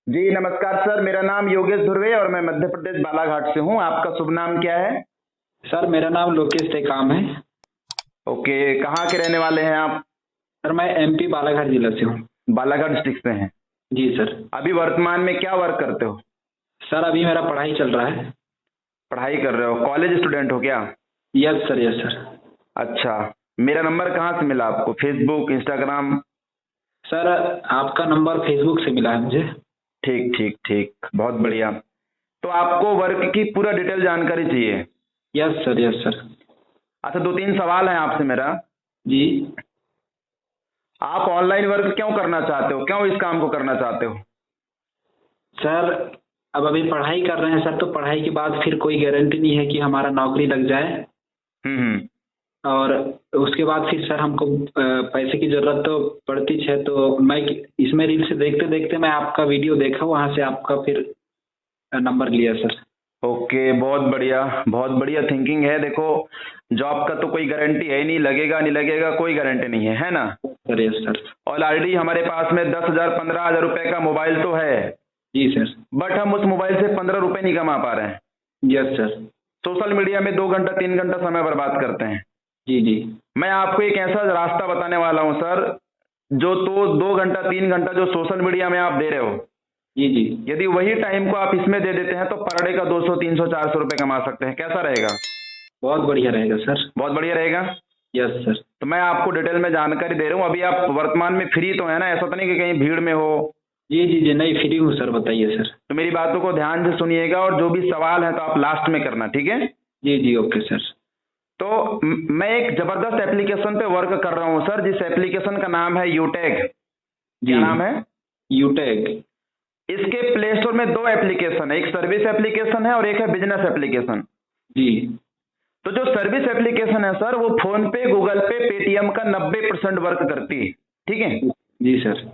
जी नमस्कार सर, मेरा नाम योगेश धुर्वे और मैं मध्य प्रदेश बालाघाट से हूँ। आपका शुभ नाम क्या है? सर मेरा नाम लोकेश टेकाम है। ओके, कहाँ के रहने वाले हैं आप? सर मैं एमपी बालाघाट जिला से हूँ। बालाघाट डिस्ट्रिक्ट से हैं। जी सर। अभी वर्तमान में क्या वर्क करते हो? सर अभी मेरा पढ़ाई चल रहा है। पढ़ाई कर रहे हो? कॉलेज स्टूडेंट हो क्या? Yes sir, yes sir. अच्छा, मेरा नंबर कहाँ से मिला आपको? Facebook, Instagram? सर आपका नंबर फेसबुक से मिला है मुझे। ठीक ठीक ठीक, बहुत बढ़िया। तो आपको वर्क की पूरा डिटेल जानकारी चाहिए? Yes sir, yes sir. अच्छा, दो तीन सवाल हैं आपसे मेरा। जी। आप ऑनलाइन वर्क क्यों करना चाहते हो? क्यों इस काम को करना चाहते हो? सर अब अभी पढ़ाई कर रहे हैं सर, तो पढ़ाई के बाद फिर कोई गारंटी नहीं है कि हमारा नौकरी लग जाए। हम्म। और उसके बाद फिर सर हमको पैसे की ज़रूरत तो पड़ती है, तो मैं इसमें रील से देखते देखते मैं आपका वीडियो देखा, वहाँ से आपका फिर नंबर लिया सर। ओके, बहुत बढ़िया थिंकिंग है। देखो, जॉब का तो कोई गारंटी है ही नहीं, लगेगा नहीं लगेगा कोई गारंटी नहीं है ना? Sir yes sir. और ऑलरेडी हमारे पास में 10,000 15,000 रुपए का मोबाइल तो है, जी सर। बट हम उस मोबाइल से 15 रुपए नहीं कमा पा रहे हैं। Yes sir. सोशल मीडिया में 2 घंटा 3 घंटा समय बर्बाद करते हैं। जी जी। मैं आपको एक ऐसा रास्ता बताने वाला हूँ सर, जो तो 2 घंटा 3 घंटा जो सोशल मीडिया में आप दे रहे हो, जी जी। यदि वही टाइम को आप इसमें दे देते हैं तो पर डे का 200 300 400 रुपए कमा सकते हैं। कैसा रहेगा? बहुत बढ़िया रहेगा सर। बहुत बढ़िया रहेगा। Yes sir. तो मैं आपको डिटेल में जानकारी दे रहा हूँ। अभी आप वर्तमान में फ्री तो है ना? ऐसा तो नहीं कि कहीं भीड़ में हो? जी जी जी, नहीं फ्री हूँ सर, बताइए सर। तो मेरी बातों को ध्यान से सुनिएगा और जो भी सवाल है तो आप लास्ट में करना, ठीक है? जी जी, ओके सर। तो मैं एक जबरदस्त एप्लीकेशन पे वर्क कर रहा हूँ सर, जिस एप्लीकेशन का नाम है यूटेक। क्या नाम है? यूटेक। इसके प्ले स्टोर में 2 एप्लीकेशन है, एक सर्विस एप्लीकेशन है और एक है बिजनेस एप्लीकेशन। जी। तो जो सर्विस एप्लीकेशन है सर, वो फोन पे, गूगल पे, पेटीएम का 90% वर्क करती है, ठीक है? जी सर।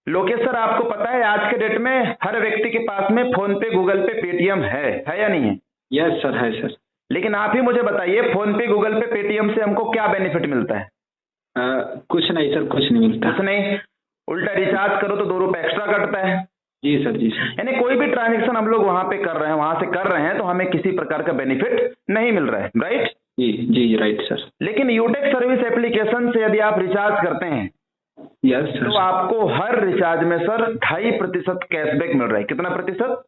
लोकेश सर, आपको पता है आज के डेट में हर व्यक्ति के पास में फोन पे, गूगल पे, पेटीएम है या नहीं है? यस सर, है सर। लेकिन आप ही मुझे बताइए, फोन पे, गूगल पे, पेटीएम से हमको क्या बेनिफिट मिलता है? कुछ नहीं सर, कुछ नहीं मिलता। कुछ नहीं, उल्टा रिचार्ज करो तो 2 रुपए एक्स्ट्रा कटता है। जी सर, जी सर। यानी कोई भी ट्रांजेक्शन हम लोग वहां पे कर रहे हैं, वहां से कर रहे हैं, तो हमें किसी प्रकार का बेनिफिट नहीं मिल रहा है, राइट? जी जी राइट सर। लेकिन यूटेक सर्विस एप्लीकेशन से यदि आप रिचार्ज करते हैं, यस सर, तो आपको हर रिचार्ज में सर 2.5% कैशबैक मिल रहा है। कितना प्रतिशत?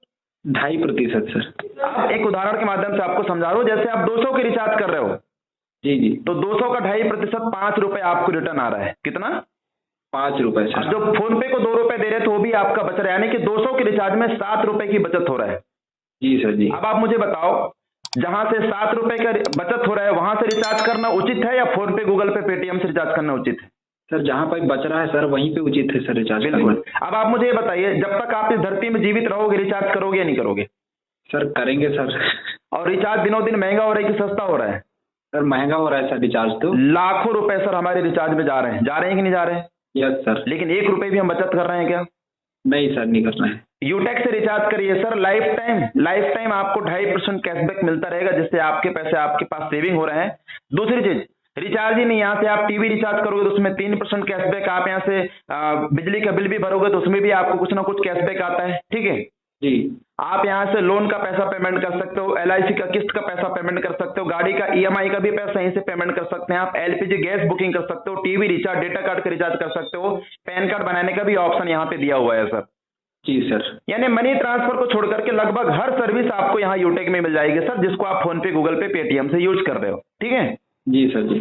2.5% सर। अब एक उदाहरण के माध्यम से आपको समझा रहा हूं। जैसे आप 200 के रिचार्ज कर रहे हो, जी जी, तो 200 का 2.5% 5 रुपए आपको रिटर्न आ रहा है। कितना? 5 रुपए अब सर। जो फोन पे को 2 रुपए दे रहे तो वो भी आपका बच रहा है, यानी कि 200 के रिचार्ज में 7 रुपए की बचत हो रहा है। जी सर जी। अब आप मुझे बताओ, जहां से 7 रुपए का बचत हो रहा है वहां से रिचार्ज करना उचित है या फोन पे, गूगल पे, पेटीएम से रिचार्ज करना उचित है? सर जहाँ पर बच रहा है सर वहीं पे उचित है सर रिचार्ज। बिल्कुल। अब आप मुझे ये बताइए, जब तक आप इस धरती में जीवित रहोगे रिचार्ज करोगे या नहीं करोगे? सर करेंगे सर। और रिचार्ज दिनों दिन महंगा हो रहा है कि सस्ता हो रहा है? सर महंगा हो रहा है सर रिचार्ज तो। लाखों रुपए सर हमारे रिचार्ज में जा रहे हैं कि नहीं जा रहे हैं? Yes sir. लेकिन 1 रुपए भी हम बचत कर रहे हैं क्या? नहीं सर, नहीं करना है। यूटेक से रिचार्ज करिए सर, लाइफ टाइम आपको 2.5% कैशबैक मिलता रहेगा, जिससे आपके पैसे आपके पास सेविंग हो रहे हैं। दूसरी चीज, रिचार्ज ही नहीं, यहाँ से आप टीवी रिचार्ज करोगे तो उसमें 3% कैशबैक। आप यहाँ से बिजली का बिल भी भरोगे तो उसमें भी आपको कुछ ना कुछ कैशबैक आता है, ठीक है? जी। आप यहाँ से लोन का पैसा पेमेंट कर सकते हो, LIC का किस्त का पैसा पेमेंट कर सकते हो, गाड़ी का EMI का भी पैसा यहीं से पेमेंट कर सकते हैं आप, LPG गैस बुकिंग कर सकते हो, टीवी रिचार्ज, डेटा कार्ड का रिचार्ज कर सकते हो, पैन कार्ड बनाने का भी ऑप्शन यहाँ पे दिया हुआ है सर। जी सर। यानी मनी ट्रांसफर को छोड़ करके लगभग हर सर्विस आपको यहाँ यूटेक में मिल जाएगी सर, जिसको आप फोन पे, गूगल पे, पेटीएम से यूज कर रहे हो, ठीक है? जी सर जी।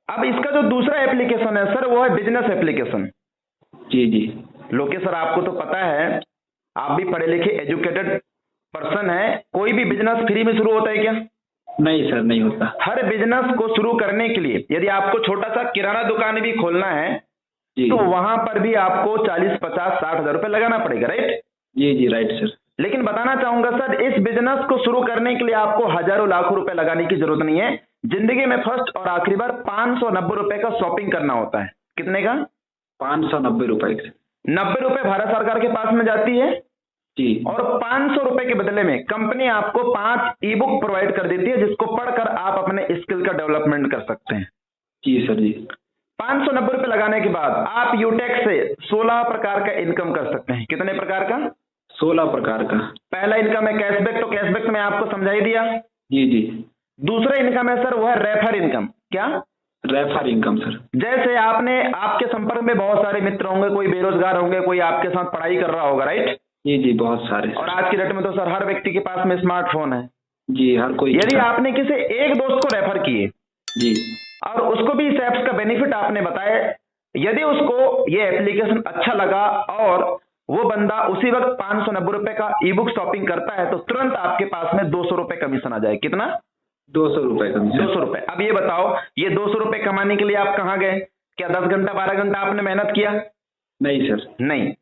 अब इसका जो दूसरा एप्लीकेशन है सर, वो है बिजनेस एप्लीकेशन। जी जी। लोकेश सर, आपको तो पता है, आप भी पढ़े लिखे एजुकेटेड पर्सन है, कोई भी बिजनेस फ्री में शुरू होता है क्या? नहीं सर, नहीं होता। हर बिजनेस को शुरू करने के लिए यदि आपको छोटा सा किराना दुकान भी खोलना है, जी। तो वहां पर भी आपको 40 50 60 हजार रुपए लगाना पड़ेगा, राइट? जी जी राइट सर। लेकिन बताना चाहूंगा सर, इस बिजनेस को शुरू करने के लिए आपको हजारों लाखों रुपए लगाने की जरूरत नहीं है। जिंदगी में फर्स्ट और आखिरी बार 590 रुपए का शॉपिंग करना होता है। कितने का? 590 रुपए। 90 रुपए भारत सरकार के पास में जाती है, जी। और 500 रुपए के बदले में कंपनी आपको 5 ई बुक प्रोवाइड कर देती है, जिसको पढ़कर आप अपने स्किल का डेवलपमेंट कर सकते हैं। जी सर जी। 590 रुपए लगाने के बाद आप यूटेक्स से 16 प्रकार का इनकम कर सकते हैं। कितने प्रकार का? 16 प्रकार का। पहला इनकम है कैशबैक, तो कैशबैक में आपको समझा ही दिया। जी जी। दूसरा इनकम है सर वो है रेफर इनकम। क्या? Refer income sir. जैसे आपके संपर्क में बहुत सारे मित्र होंगे, कोई बेरोजगार होंगे, कोई आपके साथ पढ़ाई कर रहा होगा, राइट? जी जी, बहुत सारे। और आज की डेट में तो सर हर व्यक्ति के पास में स्मार्टफोन है। जी, हर कोई। यदि आपने किसी एक दोस्त को रेफर किए जी, और उसको भी इस ऐप्स का बेनिफिट आपने बताया, यदि उसको ये एप्लीकेशन अच्छा लगा और वो बंदा उसी वक्त 590 रुपए का ई बुक शॉपिंग करता है, तो तुरंत आपके पास में 200 रुपए कमीशन आ जाए। कितना? 200 रुपए कमीशन। 200 रुपए। अब ये बताओ, ये 200 रुपए कमाने के लिए आप कहाँ गए? क्या 10 घंटा 12 घंटा आपने मेहनत किया? नहीं सर। नहीं।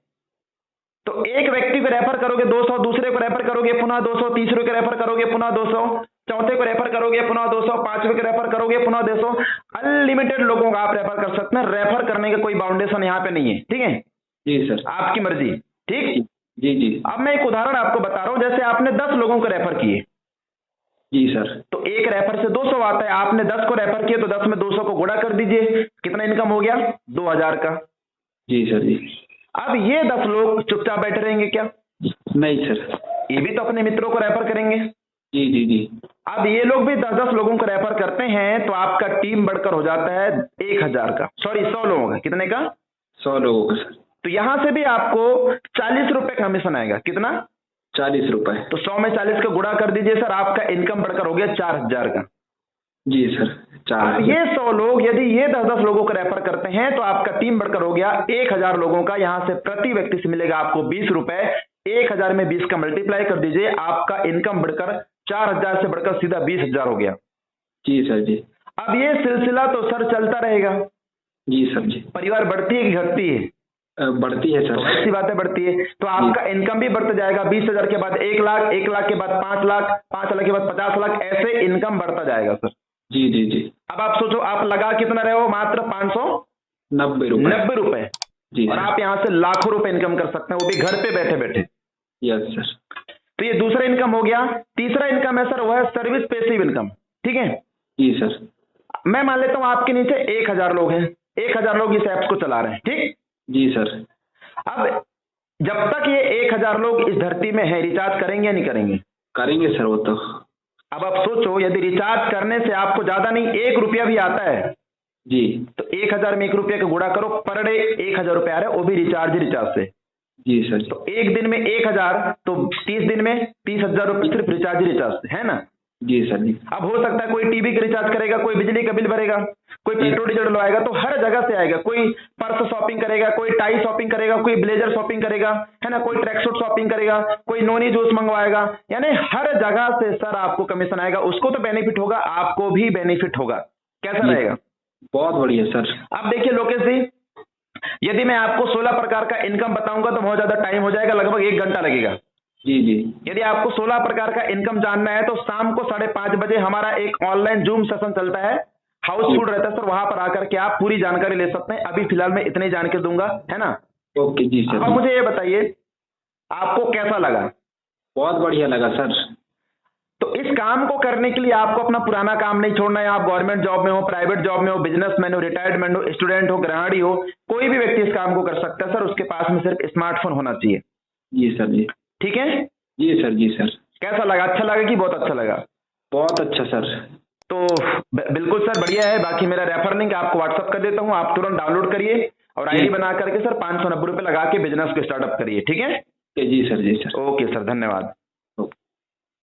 तो एक व्यक्ति को रेफर करोगे 200, दूसरे को रेफर करोगे पुनः 200, तीसरे को रेफर करोगे पुनः 200, चौथे को रेफर करोगे पुनः 200, पांचवे को रेफर करोगे पुनः 200। अनलिमिटेड लोगों को आप रेफर कर सकते हैं। रेफर करने का कोई बाउंडेशन यहाँ पे नहीं है, ठीक है? जी सर। आपकी मर्जी, ठीक? जी जी। अब मैं एक उदाहरण आपको बता रहा हूं। जैसे आपने 10 लोगों को रेफर किए। जी सर। तो एक रेफर से 200 आता है। आपने 10 को रेफर किए तो 10 में 200 को गुणा कर दीजिए। कितना इनकम हो गया? 2000 का। जी सर जी। अब ये 10 लोग चुपचाप बैठे रहेंगे क्या? नहीं सर। ये भी तो अपने मित्रों को रेफर करेंगे। जी जी जी। अब ये लोग भी 10-10 लोगों को रेफर करते हैं तो आपका टीम बढ़कर हो जाता है 1000 का, सॉरी 100 लोगों का। कितने का? 100 लोगों का सर। तो यहां से भी आपको 40 रुपए कमीशन आएगा। कितना? 40 रुपए। तो 100 में 40 का गुणा कर दीजिए सर, आपका इनकम बढ़कर हो गया 4000 का। जी सर। अब ये 100 लोग यदि ये 10-10 लोगों को रेफर करते हैं तो आपका टीम बढ़कर हो गया 1000 लोगों का। यहां से प्रति व्यक्ति से मिलेगा आपको 20 रुपए। 1000 में 20 का मल्टीप्लाई कर दीजिए, आपका इनकम बढ़कर 4000 से बढ़कर सीधा 20,000 हो गया। जी सर जी। अब ये सिलसिला तो सर चलता रहेगा। जी सर जी। परिवार बढ़ती है कि घटती है? बढ़ती है सर। ऐसी बातें बढ़ती है। तो आपका इनकम भी बढ़ता जाएगा। 20,000 के बाद 1 लाख, 1 लाख के बाद 5 लाख, 5 लाख के बाद 50 लाख, ऐसे इनकम बढ़ता जाएगा सर। जी जी जी। अब आप सोचो, आप लगा कितना रहे हो? मात्र 590 रुपए। 90 रुपए। जी। और आप यहाँ से लाखों रुपए इनकम कर सकते हैं, वो भी घर पे बैठे बैठे। Yes sir. तो ये दूसरा इनकम हो गया। तीसरा इनकम है सर वो है सर्विस पेसिव इनकम। ठीक है? जी सर। मैं मान लेता हूं आपके नीचे 1000 लोग हैं, 1000 लोग इस ऐप्स को चला रहे हैं, ठीक? जी सर। अब जब तक ये 1000 लोग इस धरती में है, रिचार्ज करेंगे या नहीं करेंगे? करेंगे सर वो तो। अब आप सोचो, यदि रिचार्ज करने से आपको ज्यादा नहीं 1 रुपया भी आता है जी, तो 1000 में 1 रुपया का गुणा करो, पर डे 1000 रुपया आ रहा है, वो भी रिचार्ज से। जी सर। तो एक दिन में 1000, तो 30 दिन में 30,000 रुपये सिर्फ रिचार्ज से, है ना? जी सर जी। अब हो सकता है कोई टीवी का रिचार्ज करेगा, कोई बिजली का बिल भरेगा, कोई पेट्रोल डीजल डलवाएगा, तो हर जगह से आएगा। कोई पर्स शॉपिंग करेगा, कोई टाई शॉपिंग करेगा, कोई ब्लेजर शॉपिंग करेगा, है ना, कोई ट्रैक सूट शॉपिंग करेगा, कोई नोनी जूस मंगवाएगा। यानी हर जगह से सर आपको कमीशन आएगा। उसको तो बेनिफिट होगा, आपको भी बेनिफिट होगा। कैसा रहेगा? बहुत बढ़िया सर। अब देखिए लोकेश जी, यदि मैं आपको 16 प्रकार का इनकम बताऊंगा तो बहुत ज्यादा टाइम हो जाएगा, लगभग 1 घंटा लगेगा। जी जी। यदि आपको 16 प्रकार का इनकम जानना है तो शाम को 5:30 बजे हमारा एक ऑनलाइन जूम सेशन चलता है, हाउसफुल रहता है सर, वहां पर आकर के आप पूरी जानकारी ले सकते हैं। अभी फिलहाल मैं इतनी जानकारी दूंगा, है ना? ओके जी सर। अब मुझे ये बताइए आपको कैसा लगा? बहुत बढ़िया लगा सर। तो इस काम को करने के लिए आपको अपना पुराना काम नहीं छोड़ना है। आप गवर्नमेंट जॉब में हो, प्राइवेट जॉब में हो, बिजनेसमैन हो, रिटायर्डमेंट हो, स्टूडेंट हो, गृहिणी हो, कोई भी व्यक्ति इस काम को कर सकता है सर। उसके पास में सिर्फ स्मार्टफोन होना चाहिए। जी सर जी। ठीक है जी सर। जी सर। कैसा लगा? अच्छा लगा कि बहुत अच्छा लगा? बहुत अच्छा सर। तो बिल्कुल सर, बढ़िया है। बाकी मेरा रेफर लिंक आपको व्हाट्सअप कर देता हूँ, आप तुरंत डाउनलोड करिए और आईडी बना करके सर 590 रुपये लगा के बिजनेस को स्टार्टअप करिए। ठीक है? जी सर। जी सर। ओके सर, धन्यवाद।